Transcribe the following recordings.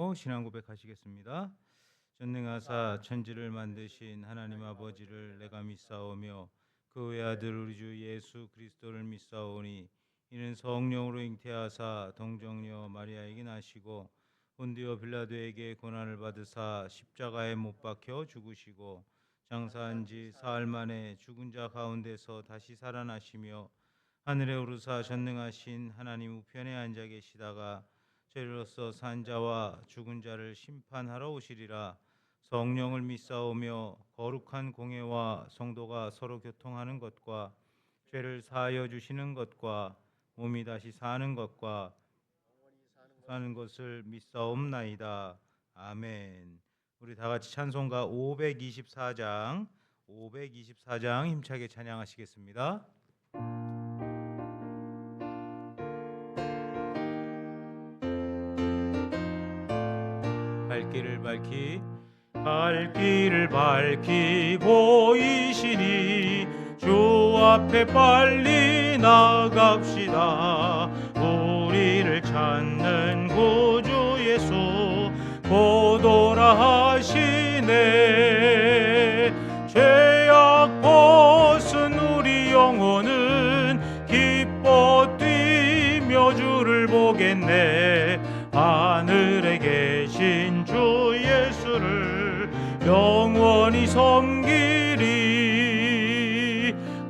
들으시며 신앙 고백하시겠습니다. 전능하사 천지를 만드신 하나님 아버지를 내가 믿사오며 그 외아들 우리 주 예수 그리스도를 믿사오니 이는 성령으로 잉태하사 동정녀 마리아에게 나시고 본디오 빌라도에게 고난을 받으사 십자가에 못 박혀 죽으시고 장사한 지 사흘 만에 죽은 자 가운데서 다시 살아나시며 하늘에 오르사 전능하신 하나님 우편에 앉아 계시다가 죄로서 산 자와 죽은 자를 심판하러 오시리라. 성령을 믿사오며 거룩한 공회와 성도가 서로 교통하는 것과 죄를 사하여 주시는 것과 몸이 다시 사는 것과 사는 것을 믿사옵나이다. 아멘. 우리 다 같이 찬송가 524장 힘차게 찬양하시겠습니다. 갈 길을 밝히 보이시니 주 앞에 빨리 나갑시다. 우리를 찾는 구주 예수 곧 오라 하시네. 죄악 벗은 우리 영혼은 기뻐 뛰며 주를 보겠네. 하늘에 계신 주 예수를 영원히 섬기리.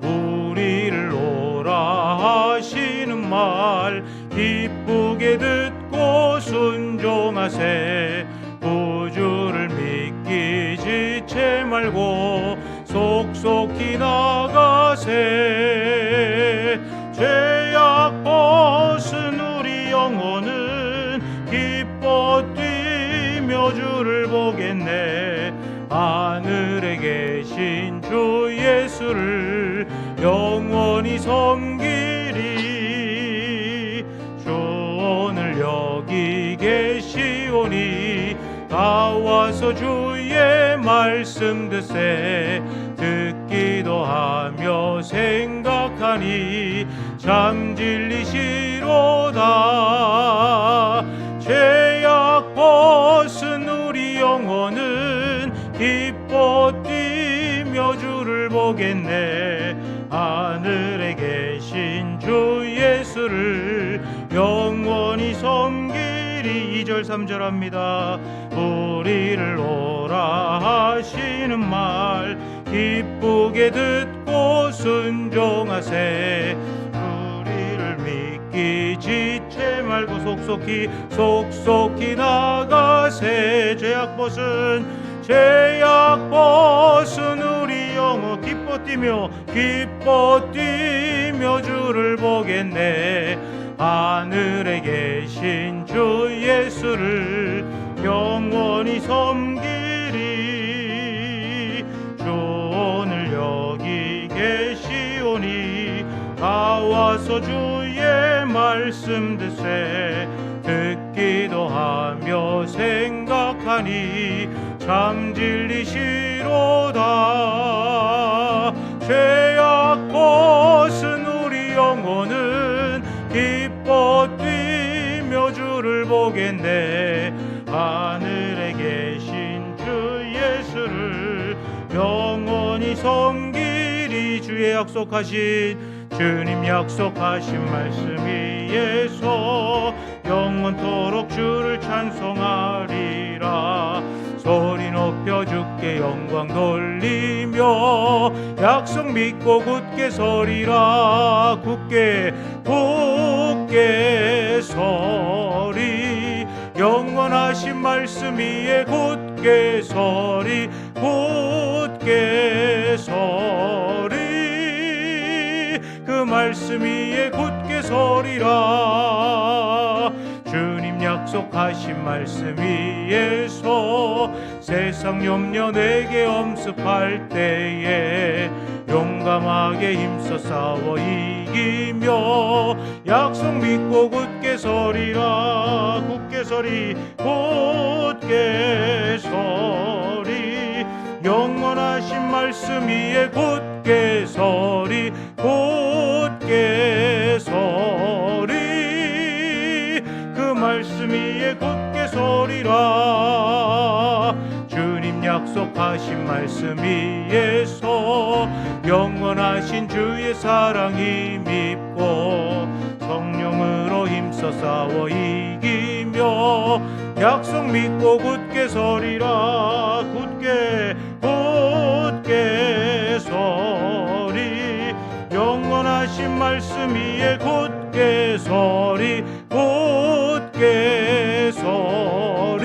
우리를 오라 하시는 말 기쁘게 듣고 순종하세. 구주를 믿기 지체 말고 속속히 나가세. 죄악 벗은 우리 영혼은 기뻐 뛰며 주를 보겠네. 하늘에 계신 주 예수를 영원히 섬기리. 주 오늘 여기 계시오니 다 와서 주의 말씀 듣세. 듣기도 하며 생각하니 참 진리시로다. 죄악 벗은 우리 영혼은 기뻐 뛰며 주를 보겠네. 하늘에 계신 주 예수를 영원히 섬기리. 2절 3절 합니다. 우리를 오라 하시는 말 기쁘게 듣고 순종하세. 우리를 믿기 지체 말고 속속히 나가세. 죄악 벗은 우리 영혼 기뻐 뛰며 주를 보겠네. 하늘에 계신 주 예수를 영원히 섬기리. 주 오늘 여기 계시오니 다 와서 주의 말씀 듣세. 듣기도 하며 생각하니 참 진리시로다. 죄악 벗은 우리 영혼은 기뻐 뛰며 주를 보겠네. 하늘에 계신 주 예수를 영원히 섬기리. 주님 약속하신 말씀 위에서 영원토록 주를 찬송하리라. 소리 높여 주께 영광 돌리며 약속 믿고 굳게 서리라. 굳게 서리. 영원하신 말씀 위에 굳게 서리. 그 말씀 위에 굳게 서리라. 주님 약속하신 말씀 위에서 세상 염려 내게 엄습할 때에 용감하게 힘써 싸워 이기며 약속 믿고 굳게 서리라. 굳게 서리. 영원하신 말씀 위에 굳게 서리. 그 말씀 위에 굳게 서리. 서리라. 주님 약속하신 말씀 위에서 영원하신 주의 사랑이 믿고 성령으로 힘써 싸워 이기며 약속 믿고 굳게 서리라. 굳게 서리. 영원하신 말씀 위에 굳게 서리. 굳게 서리.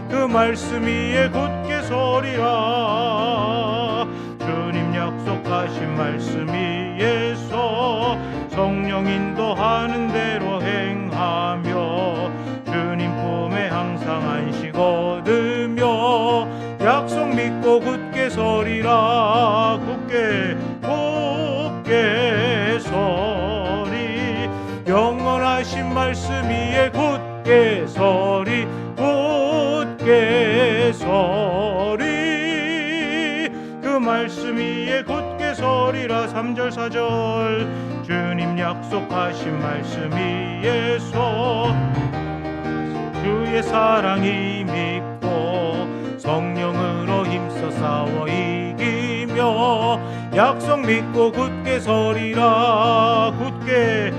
그 말씀 위에 굳게 서리라. 주님 약속하신 말씀 위에서 성령 인도하는 대로 행하며 주님 품에 항상 안식 얻으며 약속 믿고 굳게 서리라. 굳게 서리. 영원하신 말씀 위에 굳게 서리. 굳게 서리. 그 말씀 위에 굳게 서리라. 3절 4절 주님 약속하신 말씀 위에서 주의 사랑이 믿고 성령으로 힘써 싸워 이기며 약속 믿고 굳게 서리라. 굳게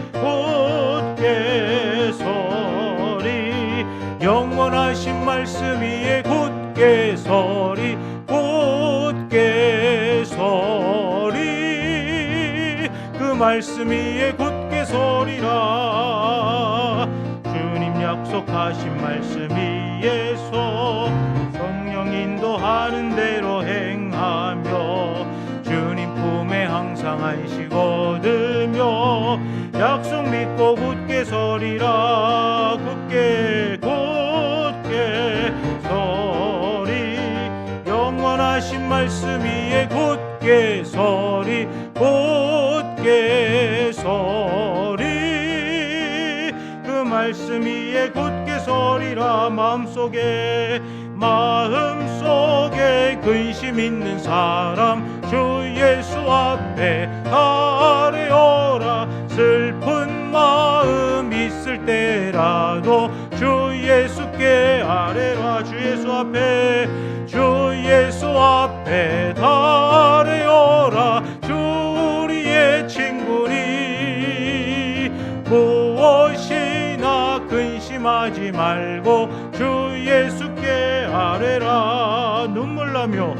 서리. 영원하신 말씀 위에 굳게 서리. 굳게 서리. 그 말씀 위에 굳게 서리라. 주님 약속하신 말씀 위에서 성령 인도하는 대로 행하며 주님 품에 항상 안식 얻으며 약속 믿고 굳게 서리라. 굳게 서리. 영원하신 말씀 위에 굳게 서리. 굳게 서리. 그 말씀 위에 굳게 서리라. 마음속에 근심 있는 사람 주 예수 앞에 아뢰어라. 슬픈 마음 있을 때라도 주 예수께 아뢰라. 주 예수 앞에 아뢰어라. 주 우리의 친구니 무엇이나 근심하지 말고 주 예수께 아뢰라. 눈물 나며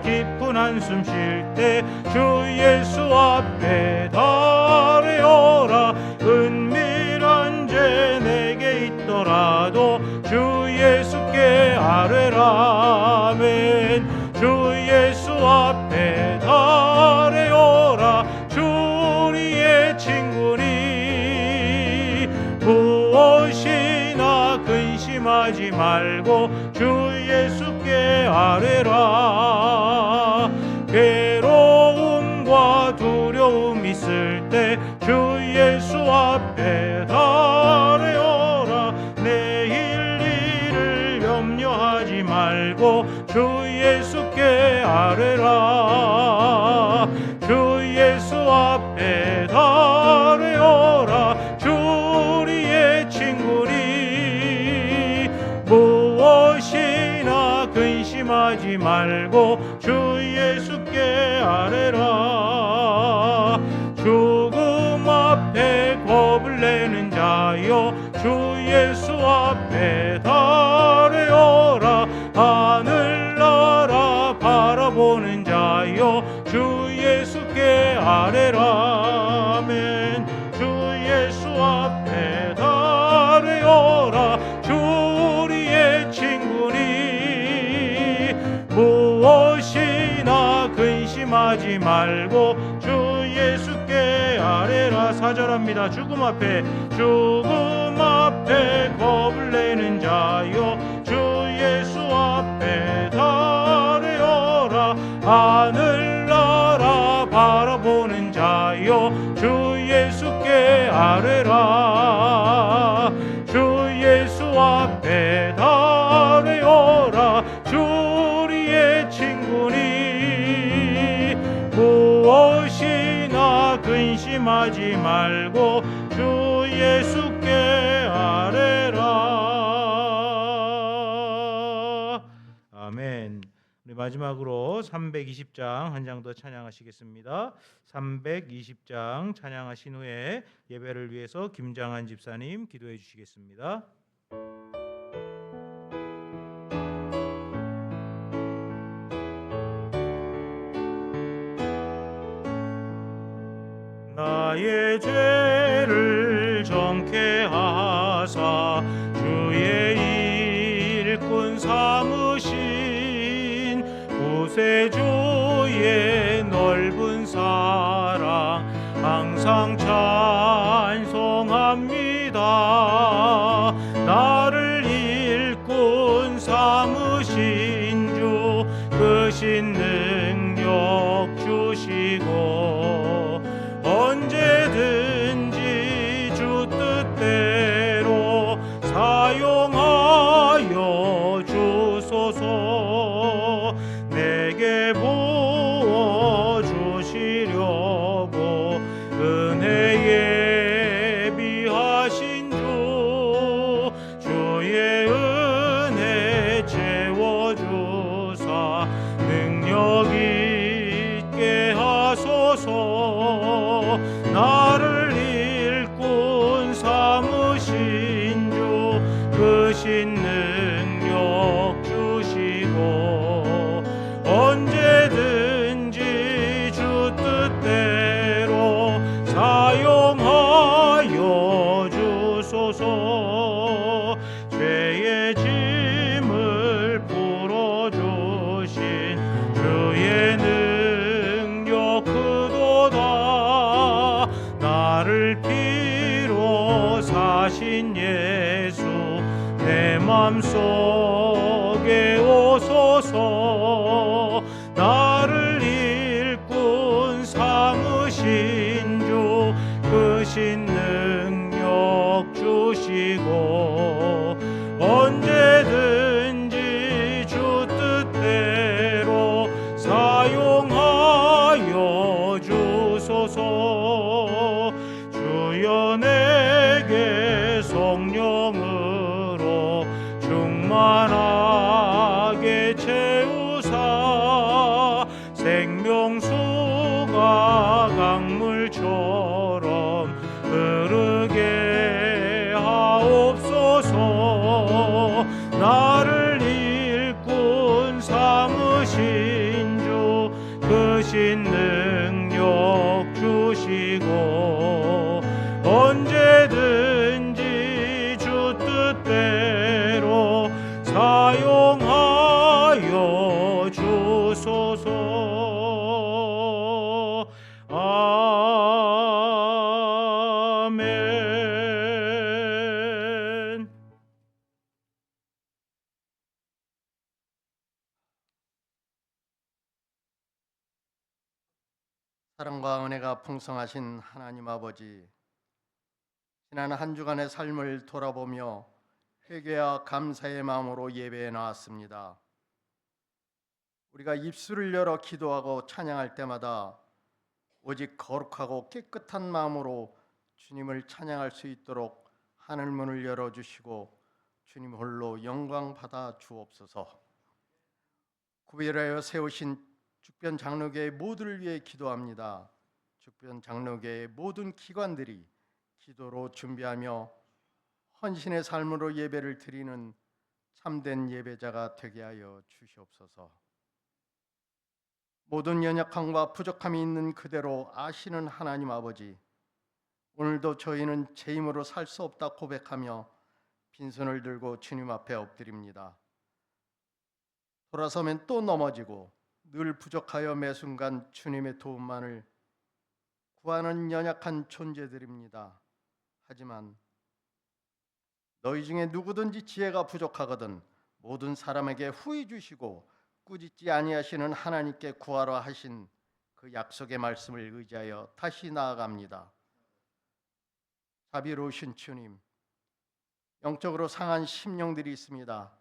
깊은 한숨 쉴 때 주 예수 앞에 아뢰어라. 은밀한 죄 내게 있더라도 주 예수께 아뢰라. 아멘. 주 예수 앞에 아뢰어라. 주 우리의 친구니 무엇이나 근심하지 말고 주 예수께 아뢰라. 괴로움과 두려움 있을 때 주 예수 앞에 아뢰어라. 내일 일을 염려하지 말고 주 예수께 아뢰라. 주 예수 앞에 아뢰어라. 주 우리의 친구니 무엇이나 근심하지 말고 주 예수께 아뢰라. 죽음 앞에 겁을 내는 자여 주 예수 앞에 아뢰어라. 하늘나라 바라보는 자여 주 예수께 아뢰라. 아멘. 주 예수 앞에 아뢰어라. 주 우리의 친구니 무엇이나 근심하지 말고 주 예수께 아뢰라. 4절합니다. 죽음 앞에 겁을 내는 자여 주 예수 앞에 아뢰어라. 하늘나라 바라보는 자여 주 예수께 아뢰라. 주 예수 앞에 아뢰어라. 주 우리의 친구니 무엇이나 근심하지 말고 주 예수께 마지막으로 320장 한 장 더 찬양하시겠습니다. 320장 찬양하신 후에 예배를 위해서 김장한 집사님 기도해 주시겠습니다. 나의 죄를 정케 하사 주의 일꾼 삼으신 구세주의 넓은 사랑 항상 찬송합니다. 나를 일꾼 삼으신 주 크신 능력 주시고 언제든지 주 뜻대로 사용하여 주소서. 내게 부어 주시려고 은혜에 비하신 주 주의 은혜 채워주사 능력 있게 하소서. 나를 일꾼 삼으신 주 크신 능력 주시고 언제든지 주 뜻대로 사용하여 주소서. 죄의 짐을 풀어주신 주의 능력 크도다. 나를 피로 사신 예수 내 맘속에 오소서. 나를 일꾼 삼으신 주 크신 능력 주시고 언제든지 주 뜻대로 사용하여 주소서. 주여 내게 성령으로 충만하게 채우사 생명수가 강물처럼 흐르게 하옵소서. 나를 일꾼 삼으신 주 크신 능력 주시고 언제든지 주 뜻대로 사용하여 주소서. 아멘. 사랑과 은혜가 풍성하신 하나님 아버지, 지난 한 주간의 삶을 돌아보며 회개와 감사의 마음으로 예배에 나왔습니다. 우리가 입술을 열어 기도하고 찬양할 때마다 오직 거룩하고 깨끗한 마음으로 주님을 찬양할 수 있도록 하늘 문을 열어주시고 주님 홀로 영광 받아 주옵소서. 구별하여 세우신 죽변 장로교회 모두를 위해 기도합니다. 죽변 장로교회 모든 기관들이 기도로 준비하며 헌신의 삶으로 예배를 드리는 참된 예배자가 되게 하여 주시옵소서. 모든 연약함과 부족함이 있는 그대로 아시는 하나님 아버지, 오늘도 저희는 제 힘으로 살 수 없다 고백하며 빈손을 들고 주님 앞에 엎드립니다. 돌아서면 또 넘어지고 늘 부족하여 매 순간 주님의 도움만을 구하는 연약한 존재들입니다. 하지만 너희 중에 누구든지 지혜가 부족하거든 모든 사람에게 후히 주시고 꾸짖지 아니하시는 하나님께 구하라 하신 그 약속의 말씀을 의지하여 다시 나아갑니다. 자비로우신 주님, 영적으로 상한 심령들이 있습니다.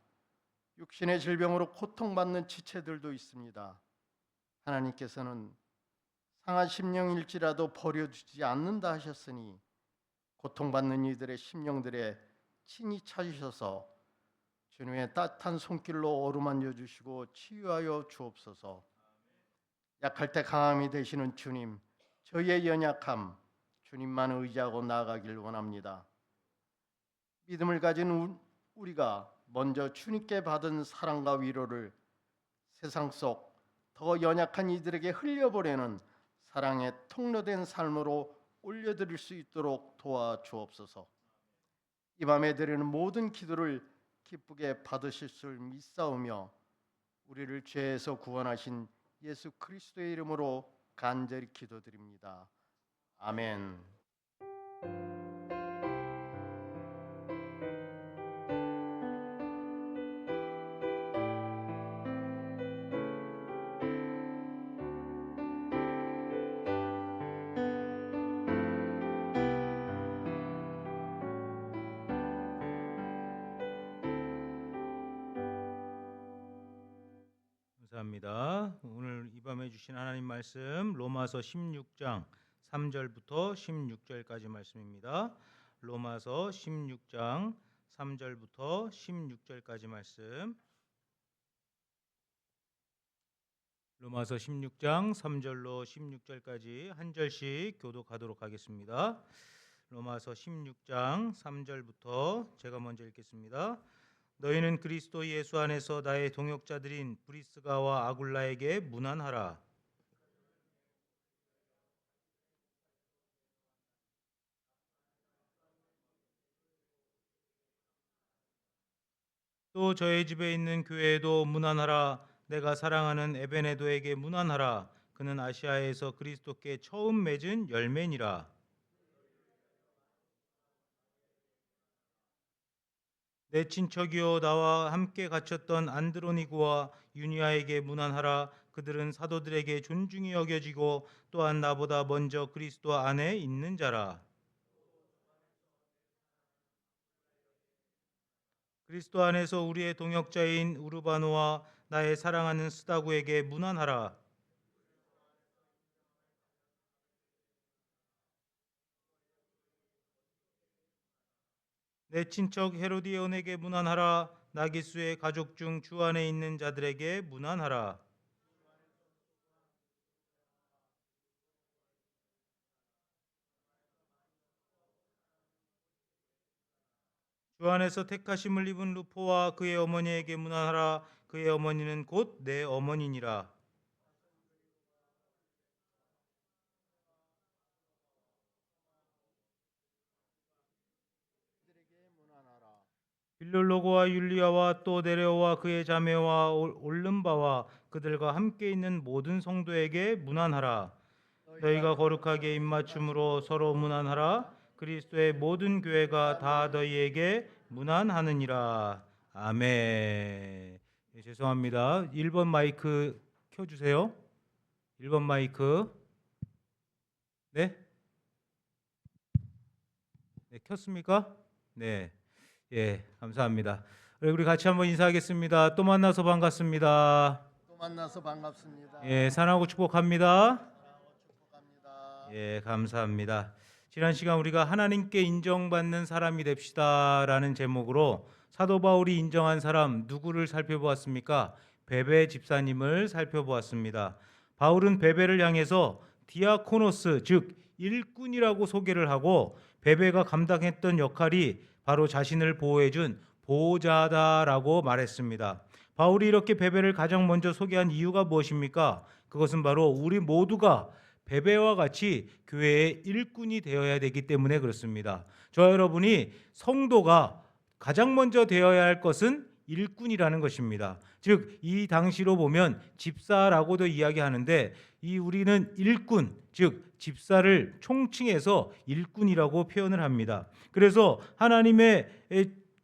육신의 질병으로 고통받는 지체들도 있습니다. 하나님께서는 상한 심령일지라도 버려두지 않는다 하셨으니 고통받는 이들의 심령들에 친히 찾으셔서 주님의 따뜻한 손길로 어루만져 주시고 치유하여 주옵소서. 약할 때 강함이 되시는 주님, 저희의 연약함 주님만 의지하고 나아가길 원합니다. 믿음을 가진 우리가 먼저 주님께 받은 사랑과 위로를 세상 속 더 연약한 이들에게 흘려보내는 사랑의 통로된 삶으로 올려드릴 수 있도록 도와주옵소서. 이 밤에 드리는 모든 기도를 기쁘게 받으실 줄 믿사오며 우리를 죄에서 구원하신 예수 그리스도의 이름으로 간절히 기도드립니다. 아멘. 감사합니다. 오늘 이 밤에 주신 하나님 말씀 로마서 16장 3절부터 16절까지 말씀입니다. 로마서 16장 3절부터 16절까지 말씀. 로마서 16장 3절로 16절까지 한 절씩 교독하도록 하겠습니다. 로마서 16장 3절부터 제가 먼저 읽겠습니다. 너희는 그리스도 예수 안에서 나의 동역자들인 브리스가와 아굴라에게 문안하라. 또 저의 집에 있는 교회에도 문안하라. 내가 사랑하는 에베네도에게 문안하라. 그는 아시아에서 그리스도께 처음 맺은 열매니라. 내 친척이요 나와 함께 갇혔던 안드로니고와 유니아에게 문안하라. 그들은 사도들에게 존중이 여겨지고 또한 나보다 먼저 그리스도 안에 있는 자라. 그리스도 안에서 우리의 동역자인 우르바노와 나의 사랑하는 스다구에게 문안하라. 내 친척 헤로디온에게 문안하라. 나기수의 가족 중 주 안에 있는 자들에게 문안하라. 주 안에서 택하심을 입은 루포와 그의 어머니에게 문안하라. 그의 어머니는 곧 내 어머니니라. 빌롤로고와 율리아와 또 네레오와 그의 자매와 올름바와 그들과 함께 있는 모든 성도에게 문안하라. 너희가 거룩하게 입맞춤으로 서로 문안하라. 그리스도의 모든 교회가 다 너희에게 문안하느니라. 아멘. 네, 죄송합니다. 1번 마이크 켜주세요. 1번 마이크. 네? 네, 켰습니까? 네. 예, 감사합니다. 우리 같이 한번 인사하겠습니다. 또 만나서 반갑습니다. 또 만나서 반갑습니다. 예, 사랑하고 축복합니다. 사랑하고 축복합니다. 예, 감사합니다. 지난 시간 우리가 하나님께 인정받는 사람이 됩시다라는 제목으로 사도 바울이 인정한 사람 누구를 살펴보았습니까? 베베 집사님을 살펴보았습니다. 바울은 베베를 향해서 디아코노스 즉 일꾼이라고 소개를 하고 베베가 감당했던 역할이 바로 자신을 보호해준 보호자다라고 말했습니다. 바울이 이렇게 베베를 가장 먼저 소개한 이유가 무엇입니까? 그것은 바로 우리 모두가 베베와 같이 교회의 일꾼이 되어야 되기 때문에 그렇습니다. 저와 여러분이 성도가 가장 먼저 되어야 할 것은 일꾼이라는 것입니다. 즉 이 당시로 보면 집사라고도 이야기하는데 이 우리는 일꾼 즉 집사를 총칭해서 일꾼이라고 표현을 합니다. 그래서 하나님의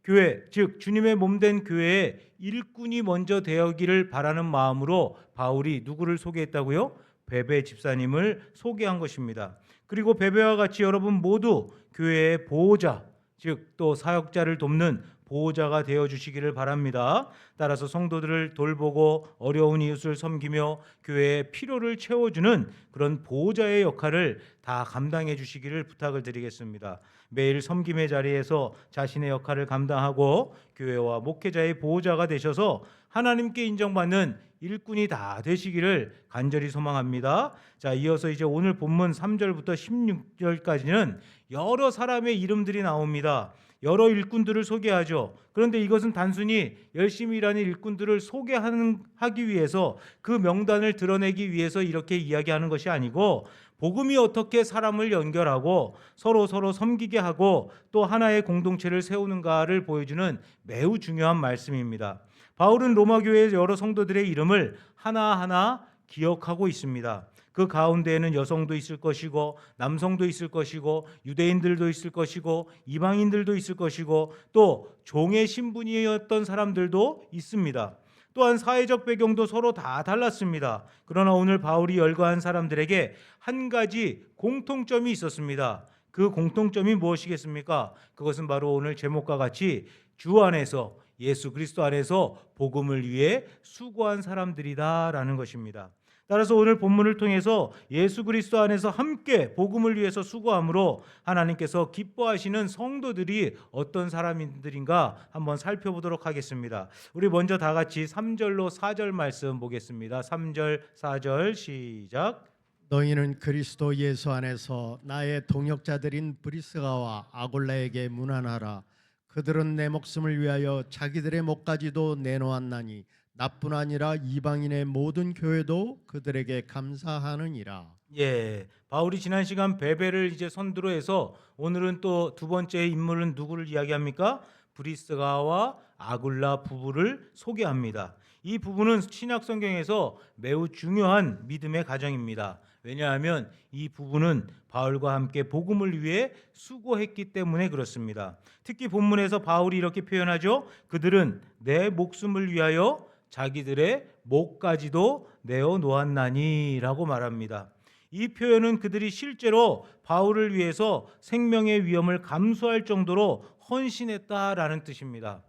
교회 즉 주님의 몸된 교회에 일꾼이 먼저 되어기를 바라는 마음으로 바울이 누구를 소개했다고요? 베베 집사님을 소개한 것입니다. 그리고 베베와 같이 여러분 모두 교회의 보호자 즉 또 사역자를 돕는 보호자가 되어 주시기를 바랍니다. 따라서 성도들을 돌보고 어려운 이웃을 섬기며 교회의 필요를 채워주는 그런 보호자의 역할을 다 감당해 주시기를 부탁을 드리겠습니다. 매일 섬김의 자리에서 자신의 역할을 감당하고 교회와 목회자의 보호자가 되셔서 하나님께 인정받는 일꾼이 다 되시기를 간절히 소망합니다. 자, 이어서 이제 오늘 본문 3절부터 16절까지는 여러 사람의 이름들이 나옵니다. 여러 일꾼들을 소개하죠. 그런데 이것은 단순히 열심히 일하는 일꾼들을 소개하기 위해서 그 명단을 드러내기 위해서 이렇게 이야기하는 것이 아니고 복음이 어떻게 사람을 연결하고 서로 섬기게 하고 또 하나의 공동체를 세우는가를 보여주는 매우 중요한 말씀입니다. 바울은 로마 교회의 여러 성도들의 이름을 하나하나 기억하고 있습니다. 그 가운데에는 여성도 있을 것이고 남성도 있을 것이고 유대인들도 있을 것이고 이방인들도 있을 것이고 또 종의 신분이었던 사람들도 있습니다. 또한 사회적 배경도 서로 다 달랐습니다. 그러나 오늘 바울이 열거한 사람들에게 한 가지 공통점이 있었습니다. 그 공통점이 무엇이겠습니까? 그것은 바로 오늘 제목과 같이 주 안에서 예수 그리스도 안에서 복음을 위해 수고한 사람들이다라는 것입니다. 따라서 오늘 본문을 통해서 예수 그리스도 안에서 함께 복음을 위해서 수고함으로 하나님께서 기뻐하시는 성도들이 어떤 사람들인가 한번 살펴보도록 하겠습니다. 우리 먼저 다 같이 3절로 4절 말씀 보겠습니다. 3절 4절 시작. 너희는 그리스도 예수 안에서 나의 동역자들인 브리스가와 아골라에게 문안하라. 그들은 내 목숨을 위하여 자기들의 목까지도 내놓았나니 나뿐 아니라 이방인의 모든 교회도 그들에게 감사하느니라. 예, 바울이 지난 시간 베베를 이제 선두로 해서 오늘은 또 두 번째 인물은 누구를 이야기합니까? 브리스가와 아굴라 부부를 소개합니다. 이 부부는 신약 성경에서 매우 중요한 믿음의 가정입니다. 왜냐하면 이 부부는 바울과 함께 복음을 위해 수고했기 때문에 그렇습니다. 특히 본문에서 바울이 이렇게 표현하죠. 그들은 내 목숨을 위하여 자기들의 목까지도 내어 놓았나니라고 말합니다. 이 표현은 그들이 실제로 바울을 위해서 생명의 위험을 감수할 정도로 헌신했다라는 뜻입니다.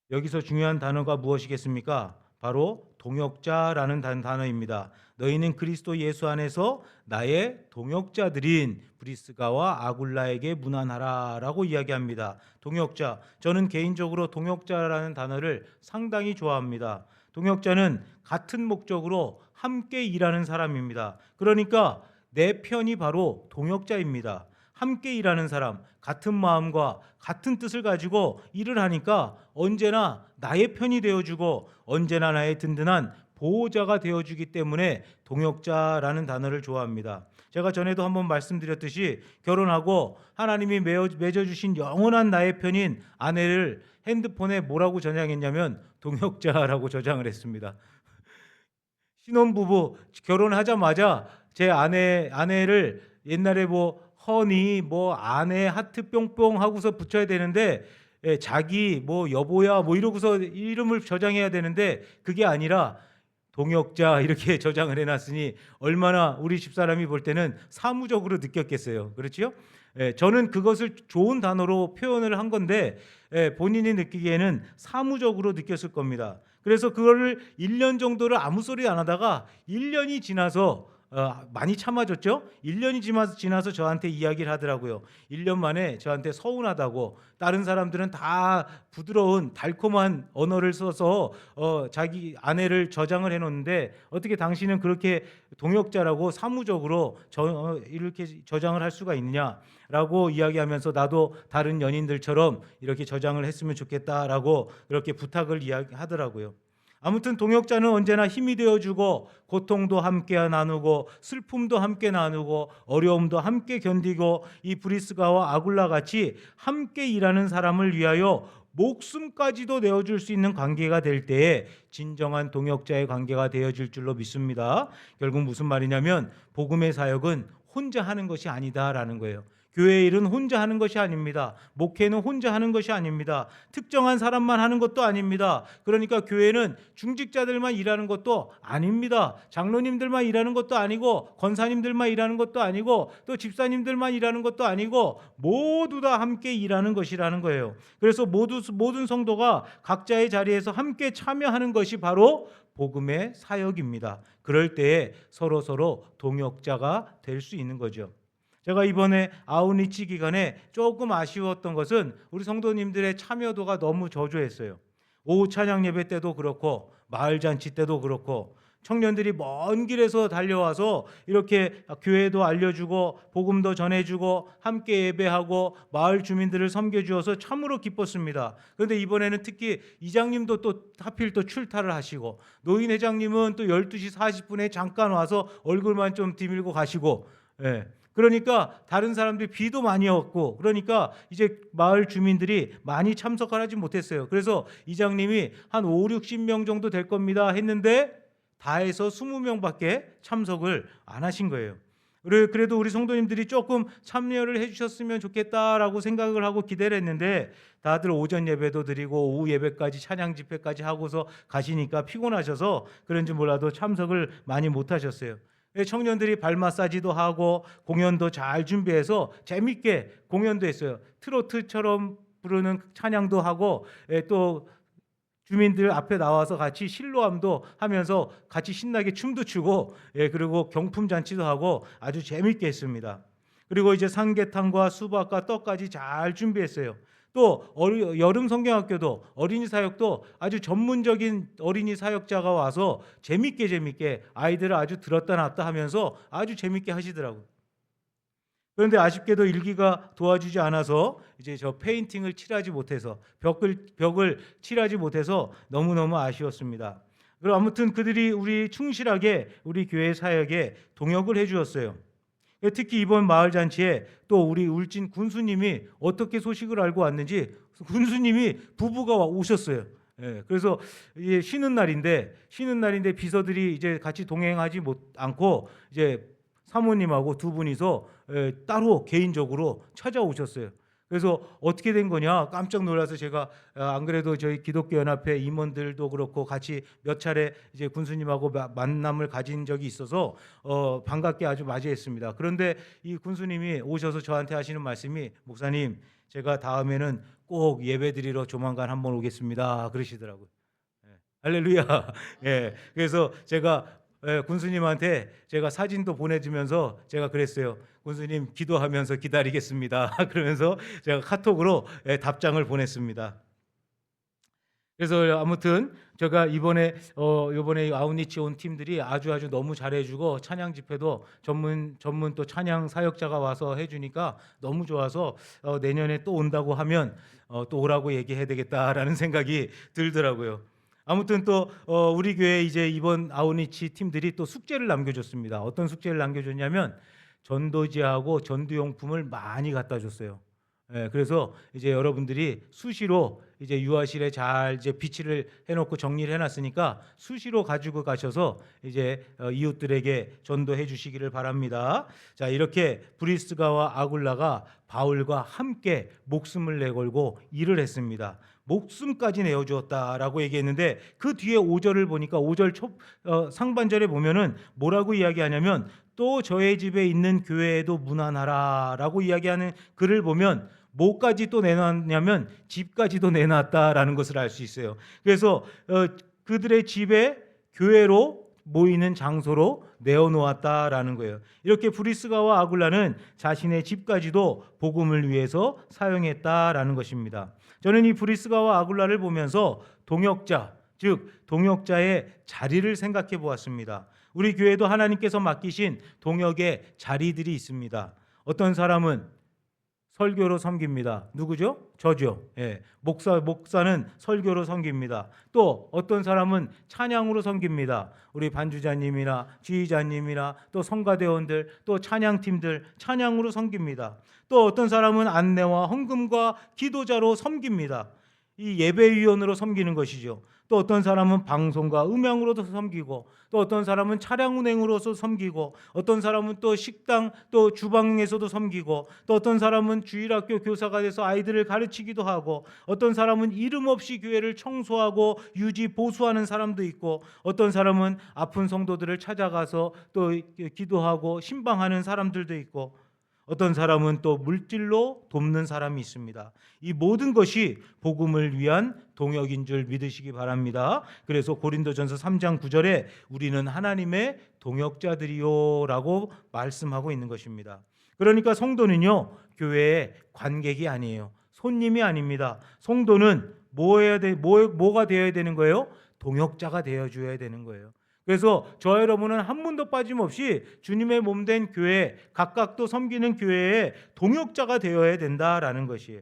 여기서 중요한 단어가 무엇이겠습니까? 바로 동역자라는 단어입니다. 너희는 그리스도 예수 안에서 나의 동역자들인 브리스가와 아굴라에게 문안하라라고 이야기합니다. 동역자, 저는 개인적으로 동역자라는 단어를 상당히 좋아합니다. 동역자는 같은 목적으로 함께 일하는 사람입니다. 그러니까 내 편이 바로 동역자입니다. 함께 일하는 사람, 같은 마음과 같은 뜻을 가지고 일을 하니까 언제나 나의 편이 되어주고 언제나 나의 든든한 보호자가 되어주기 때문에 동역자라는 단어를 좋아합니다. 제가 전에도 한번 말씀드렸듯이 결혼하고 하나님이 맺어주신 영원한 나의 편인 아내를 핸드폰에 뭐라고 저장했냐면 동역자라고 저장을 했습니다. 신혼부부 결혼하자마자 제 아내를 옛날에 뭐 허니 뭐 아내 하트 뿅뿅 하고서 붙여야 되는데 자기 뭐 여보야 뭐 이러고서 이름을 저장해야 되는데 그게 아니라 동역자 이렇게 저장을 해놨으니 얼마나 우리 집사람이 볼 때는 사무적으로 느꼈겠어요. 그렇죠? 저는 그것을 좋은 단어로 표현을 한 건데 본인이 느끼기에는 사무적으로 느꼈을 겁니다. 그래서 그거를 1년 정도를 아무 소리 안 하다가 1년이 지나서 많이 참아줬죠. 1년이 지나서 저한테 이야기를 하더라고요. 1년 만에 저한테 서운하다고. 다른 사람들은 다 부드러운 달콤한 언어를 써서 자기 아내를 저장을 해놓는데 어떻게 당신은 그렇게 동역자라고 사무적으로 이렇게 저장을 할 수가 있느냐라고 이야기하면서 나도 다른 연인들처럼 이렇게 저장을 했으면 좋겠다라고 그렇게 부탁을 이야기하더라고요. 아무튼 동역자는 언제나 힘이 되어주고 고통도 함께 나누고 슬픔도 함께 나누고 어려움도 함께 견디고 이 브리스가와 아굴라 같이 함께 일하는 사람을 위하여 목숨까지도 내어줄 수 있는 관계가 될 때에 진정한 동역자의 관계가 되어질 줄로 믿습니다. 결국 무슨 말이냐면 복음의 사역은 혼자 하는 것이 아니다라는 거예요. 교회 일은 혼자 하는 것이 아닙니다. 목회는 혼자 하는 것이 아닙니다. 특정한 사람만 하는 것도 아닙니다. 그러니까 교회는 중직자들만 일하는 것도 아닙니다. 장로님들만 일하는 것도 아니고 권사님들만 일하는 것도 아니고 또 집사님들만 일하는 것도 아니고 모두 다 함께 일하는 것이라는 거예요. 그래서 모든 성도가 각자의 자리에서 함께 참여하는 것이 바로 복음의 사역입니다. 그럴 때에 서로 동역자가 될 수 있는 거죠. 제가 이번에 아웃리치 기간에 조금 아쉬웠던 것은 우리 성도님들의 참여도가 너무 저조했어요. 오후 찬양 예배 때도 그렇고 마을 잔치 때도 그렇고 청년들이 먼 길에서 달려와서 이렇게 교회도 알려주고 복음도 전해주고 함께 예배하고 마을 주민들을 섬겨주어서 참으로 기뻤습니다. 그런데 이번에는 특히 이장님도 또 하필 또 출타를 하시고 노인 회장님은 또 12시 40분에 잠깐 와서 얼굴만 좀 디밀고 가시고, 그러니까 다른 사람들이 비도 많이 왔고, 그러니까 이제 마을 주민들이 많이 참석을 하지 못했어요. 그래서 이장님이 한 5, 60명 정도 될 겁니다 했는데 다 해서 20명밖에 참석을 안 하신 거예요. 그래도 우리 성도님들이 조금 참여를 해주셨으면 좋겠다라고 생각을 하고 기대를 했는데 다들 오전 예배도 드리고 오후 예배까지 찬양 집회까지 하고서 가시니까 피곤하셔서 그런지 몰라도 참석을 많이 못하셨어요. 청년들이 발 마사지도 하고 공연도 잘 준비해서 재밌게 공연도 했어요. 트로트처럼 부르는 찬양도 하고 또 주민들 앞에 나와서 같이 실로암도 하면서 같이 신나게 춤도 추고 그리고 경품 잔치도 하고 아주 재밌게 했습니다. 그리고 이제 삼계탕과 수박과 떡까지 잘 준비했어요. 또 여름 성경학교도 어린이 사역도 아주 전문적인 어린이 사역자가 와서 재밌게 아이들을 아주 들었다 놨다 하면서 아주 재밌게 하시더라고요. 그런데 아쉽게도 일기가 도와주지 않아서 이제 저 페인팅을 칠하지 못해서 벽을 칠하지 못해서 너무너무 아쉬웠습니다. 그리고 아무튼 그들이 우리 충실하게 우리 교회 사역에 동역을 해주었어요. 특히 이번 마을 잔치에 또 우리 울진 군수님이 어떻게 소식을 알고 왔는지 군수님이 부부가 오셨어요. 그래서 이제 쉬는 날인데 비서들이 이제 같이 동행하지 않고 이제 사모님하고 두 분이서 따로 개인적으로 찾아오셨어요. 그래서 어떻게 된 거냐 깜짝 놀라서 제가 안 그래도 저희 기독교 연합회 임원들도 그렇고 같이 몇 차례 이제 군수님하고 만남을 가진 적이 있어서 반갑게 아주 맞이했습니다. 그런데 이 군수님이 오셔서 저한테 하시는 말씀이 목사님 제가 다음에는 꼭 예배드리러 조만간 한번 오겠습니다 그러시더라고요. 할렐루야. 그래서 제가 군수님한테 제가 사진도 보내주면서 제가 그랬어요. 군수님 기도하면서 기다리겠습니다. 그러면서 제가 카톡으로 답장을 보냈습니다. 그래서 아무튼 제가 이번에 아웃리치 온 팀들이 아주 너무 잘해주고 찬양 집회도 전문 또 찬양 사역자가 와서 해주니까 너무 좋아서 내년에 또 온다고 하면 또 오라고 얘기해야 되겠다라는 생각이 들더라고요. 아무튼 또 우리 교회 이제 이번 아웃리치 팀들이 또 숙제를 남겨줬습니다. 어떤 숙제를 남겨줬냐면 전도지하고 전도용품을 많이 갖다 줬어요. 그래서 이제 여러분들이 수시로 이제 유아실에 잘 이제 비치를 해놓고 정리를 해놨으니까 수시로 가지고 가셔서 이제 이웃들에게 전도해 주시기를 바랍니다. 자, 이렇게 브리스가와 아굴라가 바울과 함께 목숨을 내걸고 일을 했습니다. 목숨까지 내어주었다라고 얘기했는데 그 뒤에 5절을 보니까 5절 상반절에 보면은 뭐라고 이야기하냐면 또 저의 집에 있는 교회에도 문안하라라고 이야기하는 글을 보면 뭐까지 또 내놨냐면 집까지도 내놨다라는 것을 알 수 있어요. 그래서 그들의 집에 교회로 모이는 장소로 내어놓았다라는 거예요. 이렇게 브리스가와 아굴라는 자신의 집까지도 복음을 위해서 사용했다라는 것입니다. 저는 이 브리스가와 아굴라를 보면서 동역자, 즉 동역자의 자리를 생각해 보았습니다. 우리 교회도 하나님께서 맡기신 동역의 자리들이 있습니다. 어떤 사람은 설교로 섬깁니다. 누구죠? 저죠. 목사는 설교로 섬깁니다. 또 어떤 사람은 찬양으로 섬깁니다. 우리 반주자님이나 지휘자님이나 또 성가대원들 또 찬양팀들 찬양으로 섬깁니다. 또 어떤 사람은 안내와 헌금과 기도자로 섬깁니다. 이 예배위원으로 섬기는 것이죠. 또 어떤 사람은 방송과 음향으로도 섬기고, 또 어떤 사람은 차량 운행으로서 섬기고, 어떤 사람은 또 식당 또 주방에서도 섬기고, 또 어떤 사람은 주일학교 교사가 돼서 아이들을 가르치기도 하고, 어떤 사람은 이름 없이 교회를 청소하고 유지 보수하는 사람도 있고, 어떤 사람은 아픈 성도들을 찾아가서 또 기도하고 신방하는 사람들도 있고, 어떤 사람은 또 물질로 돕는 사람이 있습니다. 이 모든 것이 복음을 위한 동역인 줄 믿으시기 바랍니다. 그래서 고린도전서 3장 9절에 우리는 하나님의 동역자들이요라고 말씀하고 있는 것입니다. 그러니까 성도는요, 교회의 관객이 아니에요. 손님이 아닙니다. 성도는 뭐가 되어야 되는 거예요? 동역자가 되어줘야 되는 거예요. 그래서 저와 여러분은 한 분도 빠짐없이 주님의 몸된 교회, 각각도 섬기는 교회의 동역자가 되어야 된다라는 것이에요.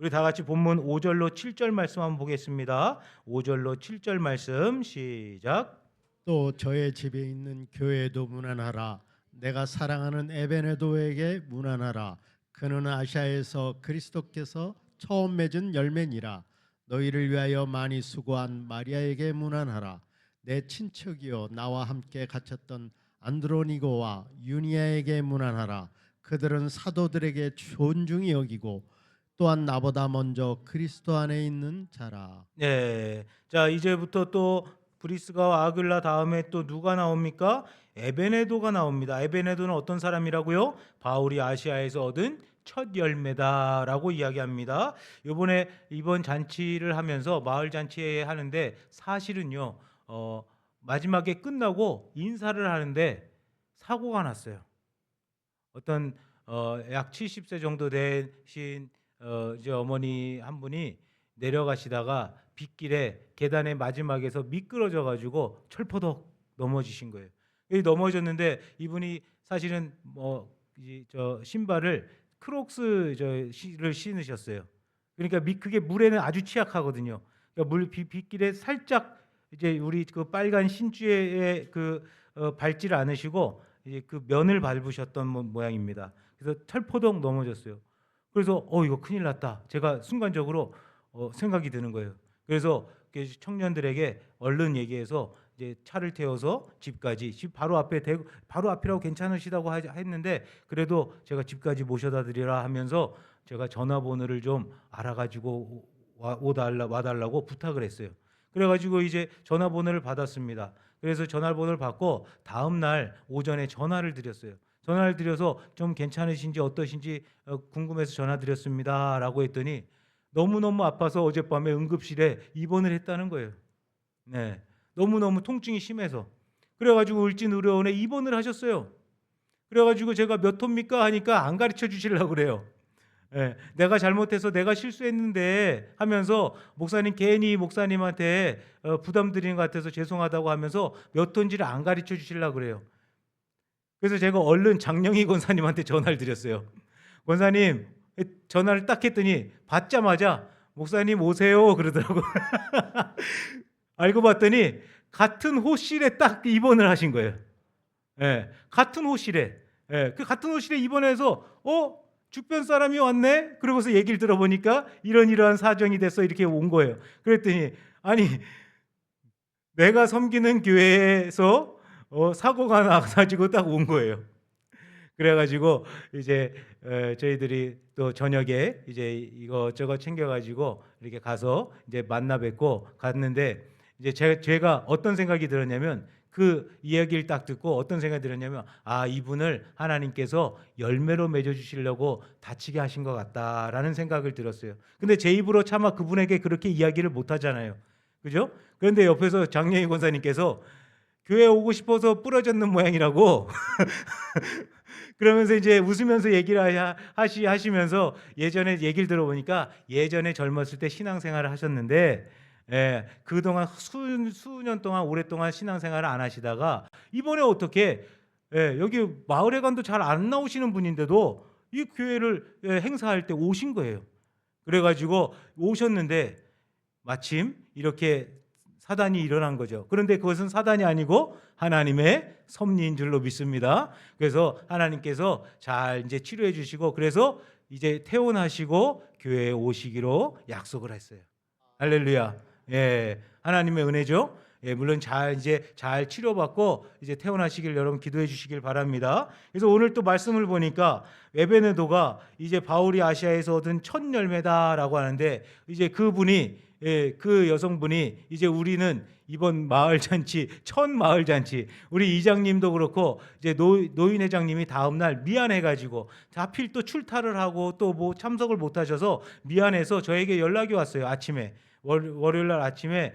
우리 다 같이 본문 5절로 7절 말씀 한번 보겠습니다. 5절로 7절 말씀 시작. 또 저의 집에 있는 교회도 문안하라. 내가 사랑하는 에베네도에게 문안하라. 그는 아시아에서 그리스도께서 처음 맺은 열매니라. 너희를 위하여 많이 수고한 마리아에게 문안하라. 내 친척이요 나와 함께 갇혔던 안드로니고와 유니아에게 문안하라. 그들은 사도들에게 존중히 여기고 또한 나보다 먼저 그리스도 안에 있는 자라. 네. 자, 이제부터 또 브리스가와 아굴라 다음에 또 누가 나옵니까? 에베네도가 나옵니다. 에베네도는 어떤 사람이라고요? 바울이 아시아에서 얻은 첫 열매다라고 이야기합니다. 이번 잔치를 하면서 마을 잔치 하는데 사실은요, 마지막에 끝나고 인사를 하는데 사고가 났어요. 어떤 약 70세 정도 되신 이제 어머니 한 분이 내려가시다가 빗길에 계단의 마지막에서 미끄러져 가지고 철퍼덕 넘어지신 거예요. 이 넘어졌는데 이분이 사실은 저 신발을 크록스를 신으셨어요. 그러니까 그게 물에는 아주 취약하거든요. 그러니까 빗길에 살짝 이제 우리 그 빨간 신주에 밟지를 않으시고 이제 그 면을 밟으셨던 모양입니다. 그래서 철포동 넘어졌어요. 그래서 이거 큰일 났다. 제가 순간적으로 생각이 드는 거예요. 그래서 청년들에게 얼른 얘기해서 이제 차를 태워서 집 바로 앞에 바로 앞이라고 괜찮으시다고 했는데 그래도 제가 집까지 모셔다 드리라 하면서 제가 전화번호를 좀 알아가지고 와달라고 부탁을 했어요. 그래가지고 이제 전화번호를 받았습니다. 그래서 전화번호를 받고 다음 날 오전에 전화를 드렸어요. 전화를 드려서 좀 괜찮으신지 어떠신지 궁금해서 전화드렸습니다라고 했더니 너무너무 아파서 어젯밤에 응급실에 입원을 했다는 거예요. 네, 너무너무 통증이 심해서. 그래가지고 울진의료원에 입원을 하셨어요. 그래가지고 제가 몇 호입니까 하니까 안 가르쳐 주시려고 그래요. 예, 내가 잘못해서 내가 실수했는데 하면서 목사님 괜히 목사님한테 부담 드리는 것 같아서 죄송하다고 하면서 몇 호인지를 안 가르쳐 주시려고 그래요. 그래서 제가 얼른 장영희 권사님한테 전화를 드렸어요. 권사님 전화를 딱 했더니 받자마자 목사님 오세요 그러더라고요. 알고 봤더니 같은 호실에 딱 입원을 하신 거예요. 예, 같은 호실에. 예, 그 같은 호실에 입원해서 주변 사람이 왔네? 그러고서 얘기를 들어보니까 이러한 사정이 돼서 이렇게 온 거예요. 그랬더니 아니 내가 섬기는 교회에서 사고가 나가지고 딱 온 거예요. 그래가지고 이제 저희들이 또 저녁에 이제 이것저것 챙겨가지고 이렇게 가서 이제 만나 뵙고 갔는데 이제 제가 어떤 생각이 들었냐면 그 이야기를 딱 듣고 어떤 생각이 들었냐면 이분을 하나님께서 열매로 맺어주시려고 다치게 하신 것 같다라는 생각을 들었어요. 근데 제 입으로 차마 그분에게 그렇게 이야기를 못 하잖아요. 그죠? 그런데 옆에서 장영희 권사님께서 교회 오고 싶어서 부러졌는 모양이라고 그러면서 이제 웃으면서 얘기를 하시면서 예전에 얘기를 들어보니까 예전에 젊었을 때 신앙생활을 하셨는데 그동안 수년 동안 오랫동안 신앙생활을 안 하시다가 이번에 어떻게 여기 마을회관도 잘 안 나오시는 분인데도 이 교회를 행사할 때 오신 거예요. 그래가지고 오셨는데 마침 이렇게 사단이 일어난 거죠. 그런데 그것은 사단이 아니고 하나님의 섭리인 줄로 믿습니다. 그래서 하나님께서 잘 이제 치료해 주시고 그래서 이제 퇴원하시고 교회에 오시기로 약속을 했어요. 할렐루야. 예, 하나님의 은혜죠. 예, 물론 이제 잘 치료받고 이제 퇴원하시길 여러분 기도해 주시길 바랍니다. 그래서 오늘 또 말씀을 보니까 에베네도가 이제 바울이 아시아에서 얻은 첫 열매다라고 하는데 이제 그분이 그 여성분이 이제 우리는 이번 마을 잔치 첫 마을 잔치 우리 이장님도 그렇고 이제 노인 회장님이 다음 날 미안해가지고 하필 또 출타를 하고 또 뭐 참석을 못하셔서 미안해서 저에게 연락이 왔어요. 아침에 월요일 날 아침에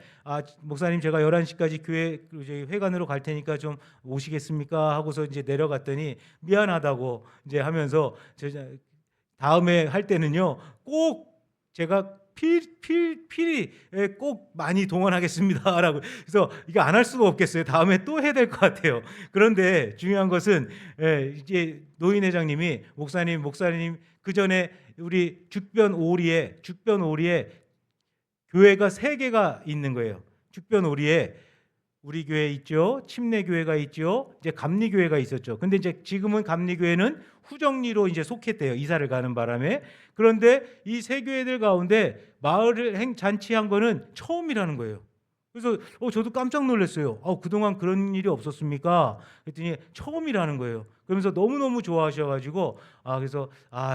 목사님 제가 11시까지 교회 회관으로 갈 테니까 좀 오시겠습니까 하고서 이제 내려갔더니 미안하다고 이제 하면서 다음에 할 때는요 꼭 제가 필히 꼭 많이 동원하겠습니다라고. 그래서 이거 안 할 수가 없겠어요. 다음에 또 해야 될 것 같아요. 그런데 중요한 것은 이제 노인 회장님이 목사님 그 전에 우리 죽변 오리에 교회가 3개가 있는 거예요. 죽변 오리에 우리 교회 있죠. 침례 교회가 있죠. 이제 감리 교회가 있었죠. 근데 이제 지금은 감리 교회는 후정리로 이제 속했대요. 이사를 가는 바람에. 그런데 이 3교회들 가운데 마을을 잔치한 거는 처음이라는 거예요. 그래서 저도 깜짝 놀랐어요. 그동안 그런 일이 없었습니까? 그랬더니 처음이라는 거예요. 그러면서 너무너무 좋아하셔가지고 그래서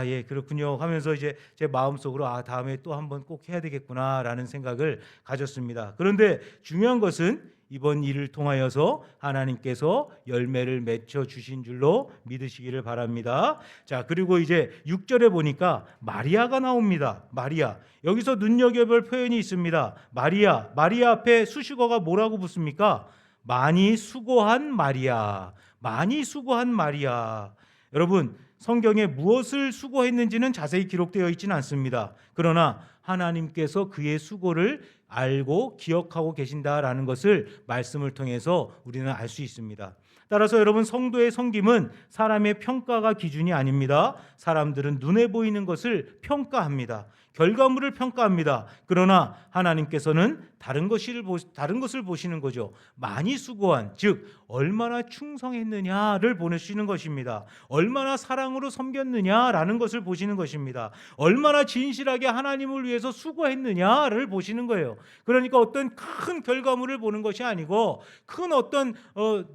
예 그렇군요 하면서 이제 제 마음속으로 다음에 또 한번 꼭 해야 되겠구나라는 생각을 가졌습니다. 그런데 중요한 것은 이번 일을 통하여서 하나님께서 열매를 맺혀 주신 줄로 믿으시기를 바랍니다. 자, 그리고 이제 6절에 보니까 마리아가 나옵니다. 마리아. 여기서 눈여겨볼 표현이 있습니다. 마리아 앞에 수식어가 뭐라고 붙습니까? 많이 수고한 마리아. 많이 수고한 마리아. 여러분, 성경에 무엇을 수고했는지는 자세히 기록되어 있지는 않습니다. 그러나 하나님께서 그의 수고를 알고 기억하고 계신다라는 것을 말씀을 통해서 우리는 알 수 있습니다. 따라서 여러분 성도의 섬김은 사람의 평가가 기준이 아닙니다. 사람들은 눈에 보이는 것을 평가합니다. 결과물을 평가합니다. 그러나 하나님께서는 다른 것을 보시는 거죠. 많이 수고한, 즉 얼마나 충성했느냐를 보시는 것입니다. 얼마나 사랑으로 섬겼느냐라는 것을 보시는 것입니다. 얼마나 진실하게 하나님을 위해서 수고했느냐를 보시는 거예요. 그러니까 어떤 큰 결과물을 보는 것이 아니고 큰 어떤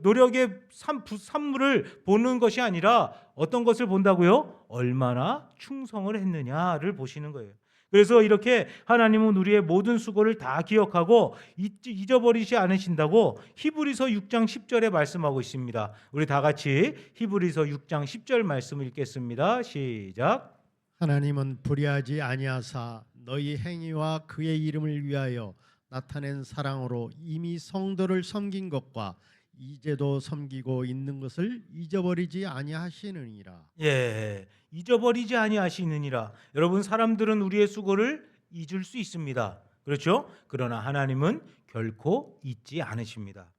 노력의 산물을 보는 것이 아니라 어떤 것을 본다고요? 얼마나 충성을 했느냐를 보시는 거예요. 그래서 이렇게 하나님은 우리의 모든 수고를 다 기억하고 잊어버리지 않으신다고 히브리서 6장 10절에 말씀하고 있습니다. 우리 다 같이 히브리서 6장 10절 말씀을 읽겠습니다. 시작. 하나님은 불의하지 아니하사 너희 행위와 그의 이름을 위하여 나타낸 사랑으로 이미 성도를 섬긴 것과 이제도 섬기고 있는 것을 잊어버리지 아니하시느니라. 예, 잊어버리지 아니하시느니라. 여러분, 사람들은 우리의 수고를 잊을 수 있습니다. 그렇죠? 그러나 하나님은 결코 잊지 않으십니다.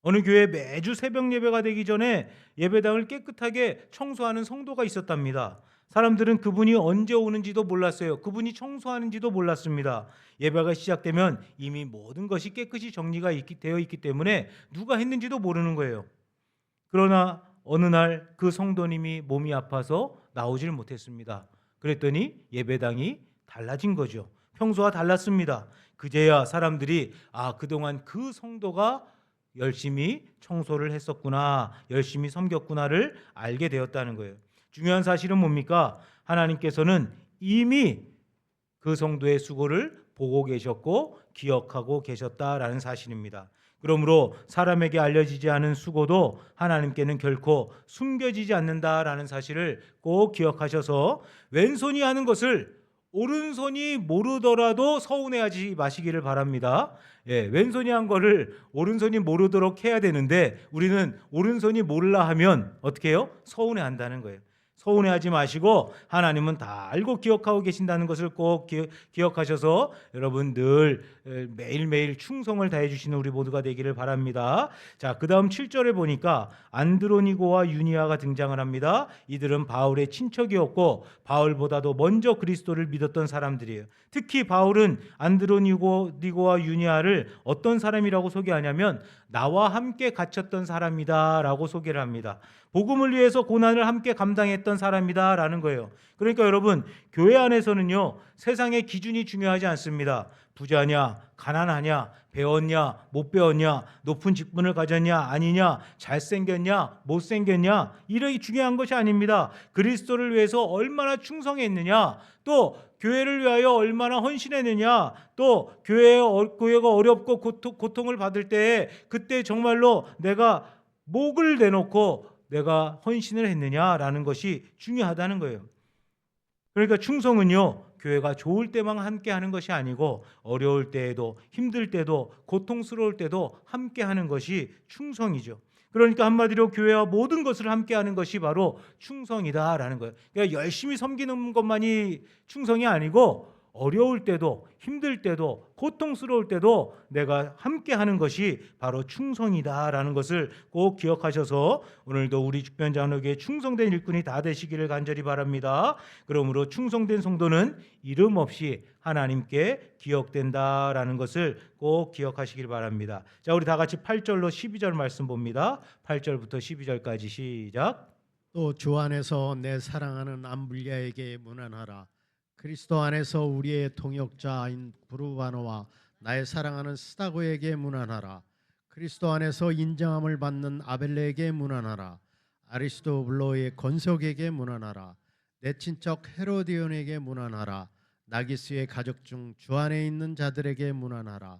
어느 교회 매주 새벽 예배가 되기 전에 예배당을 깨끗하게 청소하는 성도가 있었답니다. 사람들은 그분이 언제 오는지도 몰랐어요. 그분이 청소하는지도 몰랐습니다. 예배가 시작되면 이미 모든 것이 깨끗이 정리가 되어 있기 때문에 누가 했는지도 모르는 거예요. 그러나 어느 날 그 성도님이 몸이 아파서 나오질 못했습니다. 그랬더니 예배당이 달라진 거죠. 평소와 달랐습니다. 그제야 사람들이 그동안 그 성도가 열심히 청소를 했었구나, 열심히 섬겼구나를 알게 되었다는 거예요. 중요한 사실은 뭡니까? 하나님께서는 이미 그 성도의 수고를 보고 계셨고 기억하고 계셨다라는 사실입니다. 그러므로 사람에게 알려지지 않은 수고도 하나님께는 결코 숨겨지지 않는다라는 사실을 꼭 기억하셔서 왼손이 하는 것을 오른손이 모르더라도 서운해하지 마시기를 바랍니다. 왼손이 한 거를 오른손이 모르도록 해야 되는데 우리는 오른손이 몰라 하면 어떻게 해요? 서운해한다는 거예요. 서운해하지 마시고 하나님은 다 알고 기억하고 계신다는 것을 꼭 기억하셔서 여러분 늘 매일매일 충성을 다해 주시는 우리 모두가 되기를 바랍니다. 자, 그다음 7절에 보니까 안드로니고와 유니아가 등장을 합니다. 이들은 바울의 친척이었고 바울보다도 먼저 그리스도를 믿었던 사람들이에요. 특히 바울은 안드로니고와 유니아를 어떤 사람이라고 소개하냐면 나와 함께 갇혔던 사람이다라고 소개를 합니다. 복음을 위해서 고난을 함께 감당했던 사람이다라는 거예요. 그러니까 여러분, 교회 안에서는요, 세상의 기준이 중요하지 않습니다. 부자냐, 가난하냐, 배웠냐, 못 배웠냐, 높은 직분을 가졌냐, 아니냐, 잘생겼냐, 못생겼냐, 이런 중요한 것이 아닙니다. 그리스도를 위해서 얼마나 충성했느냐, 또 교회를 위하여 얼마나 헌신했느냐, 또 교회가 어렵고 고통을 받을 때에 그때 정말로 내가 목을 내놓고 내가 헌신을 했느냐라는 것이 중요하다는 거예요. 그러니까 충성은요, 교회가 좋을 때만 함께 하는 것이 아니고 어려울 때에도, 힘들 때도, 고통스러울 때도 함께 하는 것이 충성이죠. 그러니까 한마디로 교회와 모든 것을 함께 하는 것이 바로 충성이다라는 거예요. 그러니까 열심히 섬기는 것만이 충성이 아니고 어려울 때도, 힘들 때도, 고통스러울 때도 내가 함께 하는 것이 바로 충성이다라는 것을 꼭 기억하셔서 오늘도 우리 죽변장로교회 충성된 일꾼이 다 되시기를 간절히 바랍니다. 그러므로 충성된 성도는 이름 없이 하나님께 기억된다라는 것을 꼭 기억하시길 바랍니다. 자, 우리 다 같이 8절로 12절 말씀 봅니다. 8절부터 12절까지 시작. 또 주 안에서 내 사랑하는 암블리아에게 문안하라. 그리스도 안에서 우리의 동역자인 부르바노와 나의 사랑하는 스다고에게 문안하라. 그리스도 안에서 인정함을 받는 아벨레에게 문안하라. 아리스토블로의 건석에게 문안하라. 내 친척 헤로디온에게 문안하라. 나기스의 가족 중 주 안에 있는 자들에게 문안하라.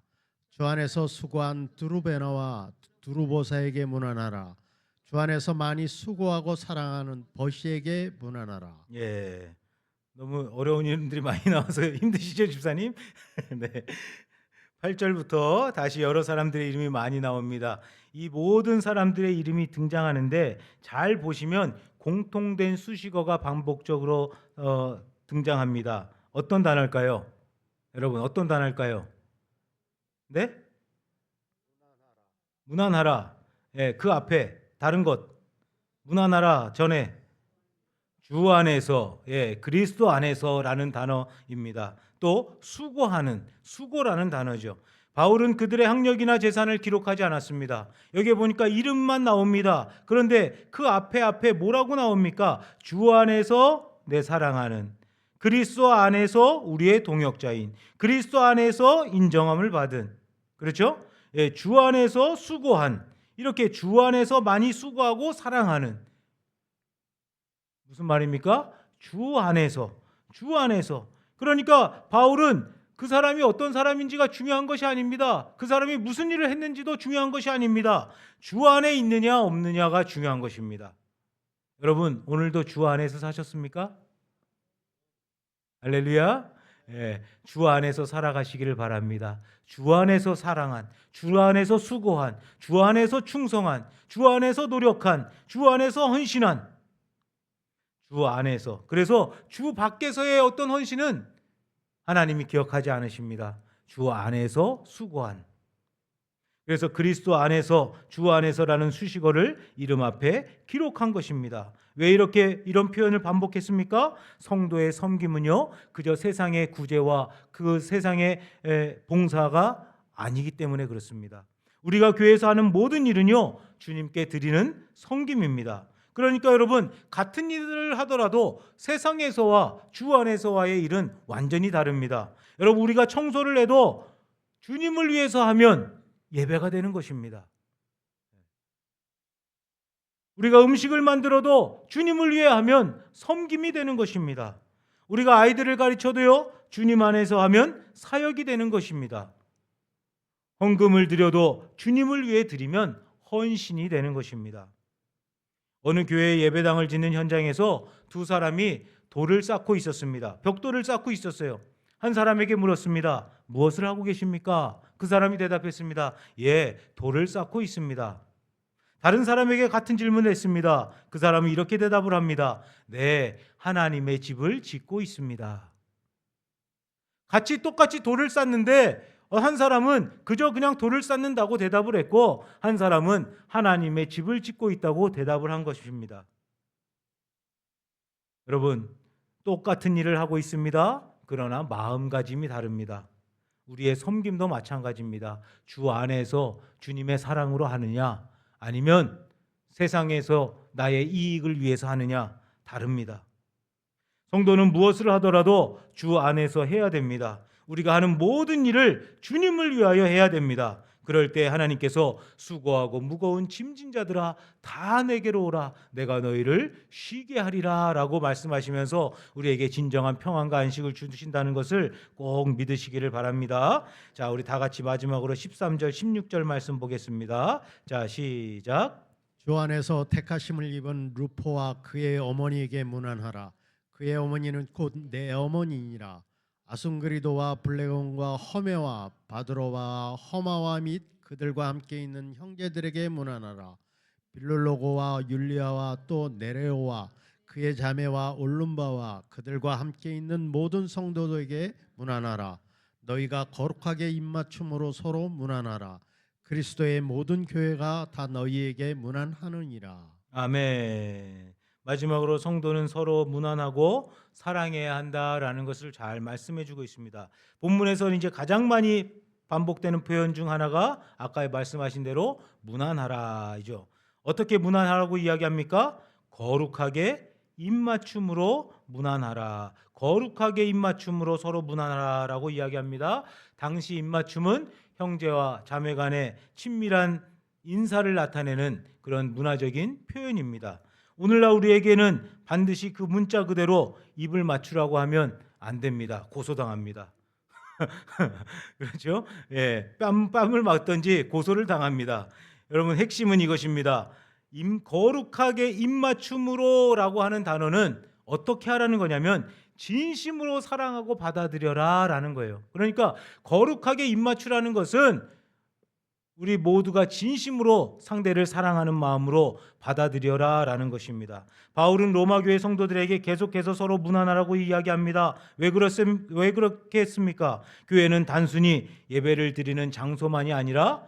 주 안에서 수고한 두루베나와 두루보사에게 문안하라. 주 안에서 많이 수고하고 사랑하는 버시에게 문안하라. 예. 너무 어려운 이름들이 많이 나와서 힘드시죠, 집사님? 네. 8절부터 다시 여러 사람들의 이름이 많이 나옵니다. 이 모든 사람들의 이름이 등장하는데 잘 보시면 공통된 수식어가 반복적으로 등장합니다. 어떤 단어일까요? 여러분, 어떤 단어일까요? 네? 문안하라. 예, 그 앞에 다른 것. 문안하라 전에 주 안에서, 예, 그리스도 안에서라는 단어입니다. 또 수고하는, 수고라는 단어죠. 바울은 그들의 학력이나 재산을 기록하지 않았습니다. 여기 보니까 이름만 나옵니다. 그런데 그 앞에 뭐라고 나옵니까? 주 안에서 내 사랑하는, 그리스도 안에서 우리의 동역자인, 그리스도 안에서 인정함을 받은, 그렇죠? 예, 주 안에서 수고한, 이렇게 주 안에서 많이 수고하고 사랑하는, 무슨 말입니까? 주 안에서, 주 안에서. 그러니까 바울은 그 사람이 어떤 사람인지가 중요한 것이 아닙니다. 그 사람이 무슨 일을 했는지도 중요한 것이 아닙니다. 주 안에 있느냐 없느냐가 중요한 것입니다. 여러분, 오늘도 주 안에서 사셨습니까? 할렐루야. 예, 주 안에서 살아가시기를 바랍니다. 주 안에서 사랑한, 주 안에서 수고한, 주 안에서 충성한, 주 안에서 노력한, 주 안에서 헌신한, 주 안에서. 그래서 주 밖에서의 어떤 헌신은 하나님이 기억하지 않으십니다. 주 안에서 수고한. 그래서 그리스도 안에서, 주 안에서라는 수식어를 이름 앞에 기록한 것입니다. 왜 이렇게 이런 표현을 반복했습니까? 성도의 섬김은요, 그저 세상의 구제와 그 세상의 봉사가 아니기 때문에 그렇습니다. 우리가 교회에서 하는 모든 일은요, 주님께 드리는 섬김입니다. 그러니까 여러분, 같은 일을 하더라도 세상에서와 주 안에서와의 일은 완전히 다릅니다. 여러분, 우리가 청소를 해도 주님을 위해서 하면 예배가 되는 것입니다. 우리가 음식을 만들어도 주님을 위해 하면 섬김이 되는 것입니다. 우리가 아이들을 가르쳐도요, 주님 안에서 하면 사역이 되는 것입니다. 헌금을 드려도 주님을 위해 드리면 헌신이 되는 것입니다. 어느 교회 예배당을 짓는 현장에서 두 사람이 돌을 쌓고 있었습니다. 벽돌을 쌓고 있었어요. 한 사람에게 물었습니다. 무엇을 하고 계십니까? 그 사람이 대답했습니다. 예, 돌을 쌓고 있습니다. 다른 사람에게 같은 질문을 했습니다. 그 사람은 이렇게 대답을 합니다. 네, 하나님의 집을 짓고 있습니다. 똑같이 돌을 쌓는데 한 사람은 그저 그냥 돌을 쌓는다고 대답을 했고, 한 사람은 하나님의 집을 짓고 있다고 대답을 한 것입니다. 여러분, 똑같은 일을 하고 있습니다. 그러나 마음가짐이 다릅니다. 우리의 섬김도 마찬가지입니다. 주 안에서 주님의 사랑으로 하느냐 아니면 세상에서 나의 이익을 위해서 하느냐 다릅니다. 성도는 무엇을 하더라도 주 안에서 해야 됩니다. 우리가 하는 모든 일을 주님을 위하여 해야 됩니다. 그럴 때 하나님께서 수고하고 무거운 짐진 자들아 다 내게로 오라 내가 너희를 쉬게 하리라 라고 말씀하시면서 우리에게 진정한 평안과 안식을 주신다는 것을 꼭 믿으시기를 바랍니다. 자, 우리 다 같이 마지막으로 13절 16절 말씀 보겠습니다. 자, 시작. 주 안에서 택하심을 입은 루포와 그의 어머니에게 문안하라. 그의 어머니는 곧 내 어머니니라. 아순그리도와 블레곤과 허메와 바드로와 허마와 및 그들과 함께 있는 형제들에게 문안하라. 빌룰로고와 율리아와 또 네레오와 그의 자매와 올룸바와 그들과 함께 있는 모든 성도들에게 문안하라. 너희가 거룩하게 입맞춤으로 서로 문안하라. 그리스도의 모든 교회가 다 너희에게 문안하느니라. 아멘. 마지막으로 성도는 서로 문안하고 사랑해야 한다라는 것을 잘 말씀해 주고 있습니다. 본문에서는 이제 가장 많이 반복되는 표현 중 하나가 아까 말씀하신 대로 문안하라이죠. 어떻게 문안하라고 이야기합니까? 거룩하게 입맞춤으로 문안하라. 거룩하게 입맞춤으로 서로 문안하라라고 이야기합니다. 당시 입맞춤은 형제와 자매 간의 친밀한 인사를 나타내는 그런 문화적인 표현입니다. 오늘날 우리에게는 반드시 그 문자 그대로 입을 맞추라고 하면 안 됩니다. 고소당합니다. 그렇죠? 예, 뺨을 맞든지 고소를 당합니다. 여러분 핵심은 이것입니다. 거룩하게 입맞춤으로라고 하는 단어는 어떻게 하라는 거냐면 진심으로 사랑하고 받아들여라라는 거예요. 그러니까 거룩하게 입맞추라는 것은 우리 모두가 진심으로 상대를 사랑하는 마음으로 받아들여라라는 것입니다. 바울은 로마 교회 성도들에게 계속해서 서로 문안하라고 이야기합니다. 왜 그렇게 했습니까? 교회는 단순히 예배를 드리는 장소만이 아니라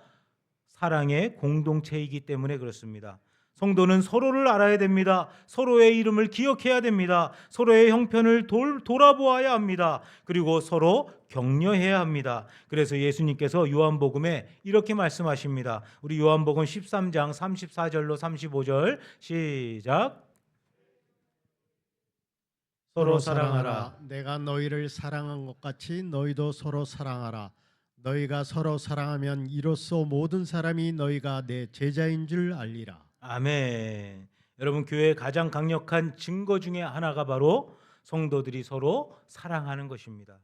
사랑의 공동체이기 때문에 그렇습니다. 성도는 서로를 알아야 됩니다. 서로의 이름을 기억해야 됩니다. 서로의 형편을 돌아보아야 합니다. 그리고 서로 격려해야 합니다. 그래서 예수님께서 요한복음에 이렇게 말씀하십니다. 우리 요한복음 13장 34절로 35절 시작. 서로 사랑하라. 내가 너희를 사랑한 것 같이 너희도 서로 사랑하라. 너희가 서로 사랑하면 이로써 모든 사람이 너희가 내 제자인 줄 알리라. 아멘. 여러분 교회의 가장 강력한 증거 중에 하나가 바로 성도들이 서로 사랑하는 것입니다.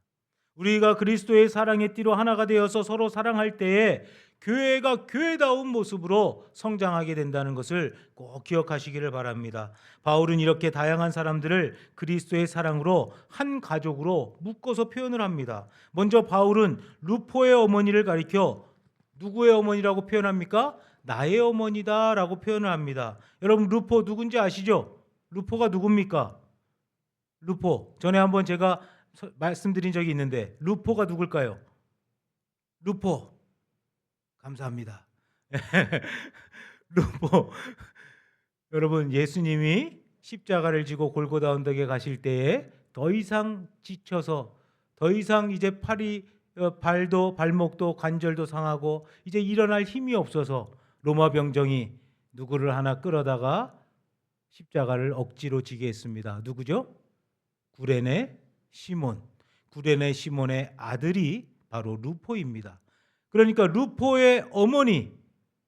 우리가 그리스도의 사랑의 띠로 하나가 되어서 서로 사랑할 때에 교회가 교회다운 모습으로 성장하게 된다는 것을 꼭 기억하시기를 바랍니다. 바울은 이렇게 다양한 사람들을 그리스도의 사랑으로 한 가족으로 묶어서 표현을 합니다. 먼저 바울은 루포의 어머니를 가리켜 누구의 어머니라고 표현합니까? 나의 어머니다라고 표현을 합니다. 여러분 루포 누군지 아시죠? 루포가 누굽니까? 루포 전에 한번 제가 말씀드린 적이 있는데 루포가 누굴까요? 루포 감사합니다. 루포 여러분 예수님이 십자가를 지고 골고다 언덕에 가실 때에 더 이상 지쳐서 더 이상 이제 발목도 관절도 상하고 이제 일어날 힘이 없어서 로마 병정이 누구를 하나 끌어다가 십자가를 억지로 지게 했습니다. 누구죠? 구레네 시몬. 구레네 시몬의 아들이 바로 루포입니다. 그러니까 루포의 어머니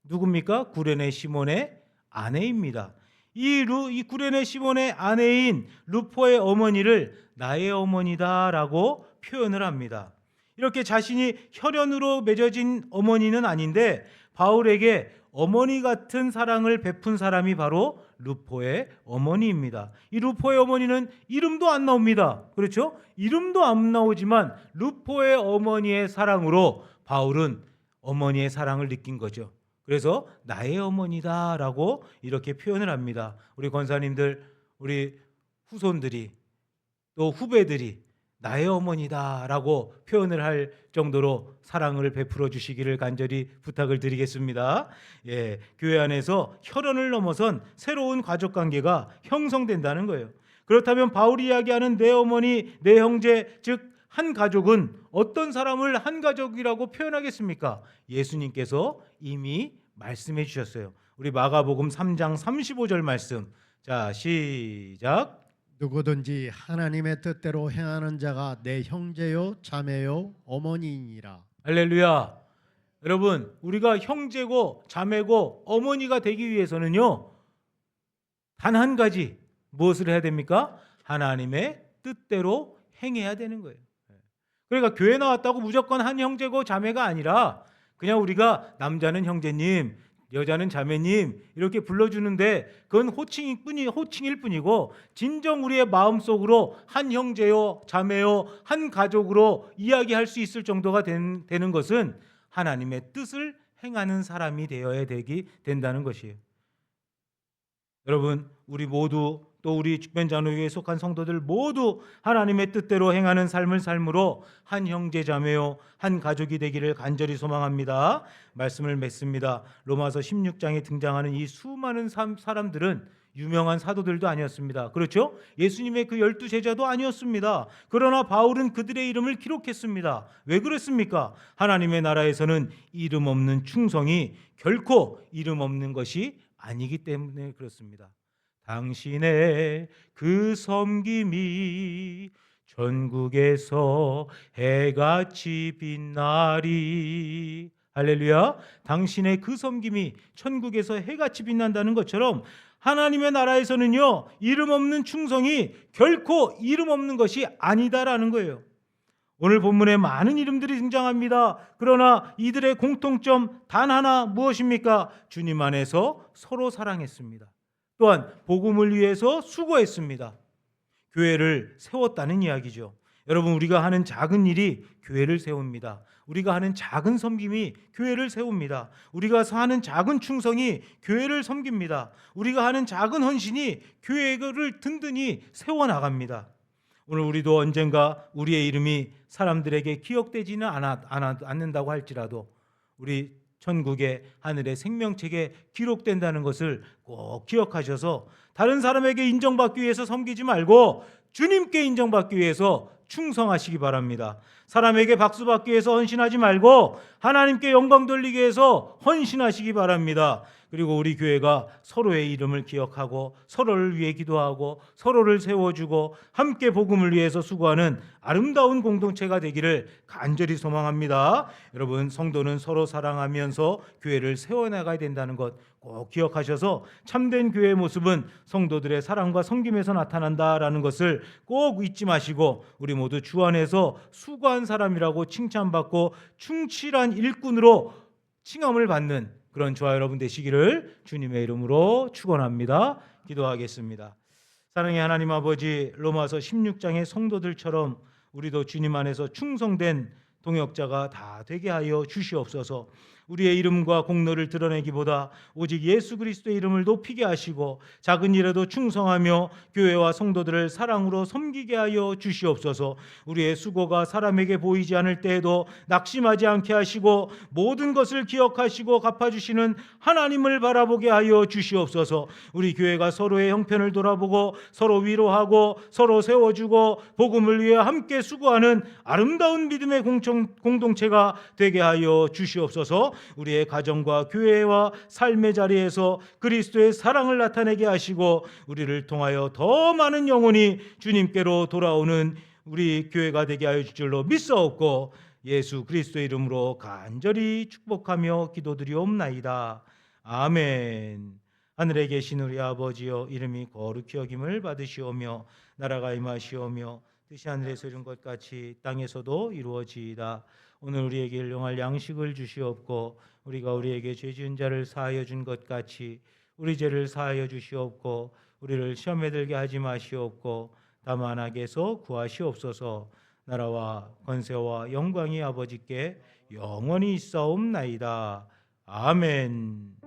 누굽니까? 구레네 시몬의 아내입니다. 이 구레네 시몬의 아내인 루포의 어머니를 나의 어머니다라고 표현을 합니다. 이렇게 자신이 혈연으로 맺어진 어머니는 아닌데 바울에게 어머니 같은 사랑을 베푼 사람이 바로 루포의 어머니입니다. 이 루포의 어머니는 이름도 안 나옵니다. 그렇죠? 이름도 안 나오지만 루포의 어머니의 사랑으로 바울은 어머니의 사랑을 느낀 거죠. 그래서 나의 어머니다라고 이렇게 표현을 합니다. 우리 권사님들, 우리 후손들이 또 후배들이 나의 어머니다라고 표현을 할 정도로 사랑을 베풀어 주시기를 간절히 부탁을 드리겠습니다. 예, 교회 안에서 혈연을 넘어선 새로운 가족 관계가 형성된다는 거예요. 그렇다면 바울이 이야기하는 내 어머니, 내 형제, 즉 한 가족은 어떤 사람을 한 가족이라고 표현하겠습니까? 예수님께서 이미 말씀해 주셨어요. 우리 마가복음 3장 35절 말씀. 자, 시작. 누구든지 하나님의 뜻대로 행하는 자가 내 형제요 자매요 어머니이니라. 할렐루야. 여러분, 우리가 형제고 자매고 어머니가 되기 위해서는요, 단 한 가지 무엇을 해야 됩니까? 하나님의 뜻대로 행해야 되는 거예요. 그러니까 교회 나왔다고 무조건 한 형제고 자매가 아니라 그냥 우리가 남자는 형제님, 여자는 자매님 이렇게 불러주는데 그건 호칭일 뿐이고, 진정 우리의 마음속으로 한 형제요 자매요 한 가족으로 이야기할 수 있을 정도가 되는 것은 하나님의 뜻을 행하는 사람이 되어야 된다는 것이에요. 여러분, 우리 모두, 또 우리 주변자노교에 속한 성도들 모두 하나님의 뜻대로 행하는 삶을 삶으로 한 형제 자매요 한 가족이 되기를 간절히 소망합니다. 말씀을 맺습니다. 로마서 16장에 등장하는 이 수많은 사람들은 유명한 사도들도 아니었습니다. 그렇죠? 예수님의 그 12제자도 아니었습니다. 그러나 바울은 그들의 이름을 기록했습니다. 왜 그랬습니까? 하나님의 나라에서는 이름 없는 충성이 결코 이름 없는 것이 아니기 때문에 그렇습니다. 당신의 그 섬김이 전국에서 해같이 빛나리. 할렐루야. 당신의 그 섬김이 천국에서 해같이 빛난다는 것처럼 하나님의 나라에서는요, 이름 없는 충성이 결코 이름 없는 것이 아니다라는 거예요. 오늘 본문에 많은 이름들이 등장합니다. 그러나 이들의 공통점 단 하나 무엇입니까? 주님 안에서 서로 사랑했습니다. 또한 복음을 위해서 수고했습니다. 교회를 세웠다는 이야기죠. 여러분, 우리가 하는 작은 일이 교회를 세웁니다. 우리가 하는 작은 섬김이 교회를 세웁니다. 우리가 하는 작은 충성이 교회를 섬깁니다. 우리가 하는 작은 헌신이 교회를 든든히 세워나갑니다. 오늘 우리도 언젠가 우리의 이름이 사람들에게 기억되지는 않는다고 할지라도 우리 천국의 하늘의 생명책에 기록된다는 것을 꼭 기억하셔서 다른 사람에게 인정받기 위해서 섬기지 말고 주님께 인정받기 위해서 충성하시기 바랍니다. 사람에게 박수받기 위해서 헌신하지 말고 하나님께 영광 돌리기 위해서 헌신하시기 바랍니다. 그리고 우리 교회가 서로의 이름을 기억하고 서로를 위해 기도하고 서로를 세워주고 함께 복음을 위해서 수고하는 아름다운 공동체가 되기를 간절히 소망합니다. 여러분, 성도는 서로 사랑하면서 교회를 세워나가야 된다는 것 꼭 기억하셔서 참된 교회의 모습은 성도들의 사랑과 섬김에서 나타난다라는 것을 꼭 잊지 마시고 우리 모두 주 안에서 수고한 사람이라고 칭찬받고 충실한 일꾼으로 칭함을 받는 그런 저와 여러분 되시기를 주님의 이름으로 축원합니다. 기도하겠습니다. 사랑의 하나님 아버지, 로마서 16장의 성도들처럼 우리도 주님 안에서 충성된 동역자가 다 되게 하여 주시옵소서. 우리의 이름과 공로를 드러내기보다 오직 예수 그리스도의 이름을 높이게 하시고 작은 일에도 충성하며 교회와 성도들을 사랑으로 섬기게 하여 주시옵소서. 우리의 수고가 사람에게 보이지 않을 때에도 낙심하지 않게 하시고 모든 것을 기억하시고 갚아주시는 하나님을 바라보게 하여 주시옵소서. 우리 교회가 서로의 형편을 돌아보고 서로 위로하고 서로 세워주고 복음을 위해 함께 수고하는 아름다운 믿음의 공동체가 되게 하여 주시옵소서. 우리의 가정과 교회와 삶의 자리에서 그리스도의 사랑을 나타내게 하시고 우리를 통하여 더 많은 영혼이 주님께로 돌아오는 우리 교회가 되게 하여 줄 줄로 믿사옵고 예수 그리스도의 이름으로 간절히 축복하며 기도드리옵나이다. 아멘. 하늘에 계신 우리 아버지여, 이름이 거룩히 여김을 받으시오며 나라가 임하시오며 뜻이 하늘에서 이룬 것 같이 땅에서도 이루어지이다. 오늘 우리에게 일용할 양식을 주시옵고 우리가 우리에게 죄 지은 자를 사하여 준 것 같이 우리 죄를 사하여 주시옵고 우리를 시험에 들게 하지 마시옵고 다만 악에서 구하시옵소서. 나라와 권세와 영광이 아버지께 영원히 있사옵나이다. 아멘.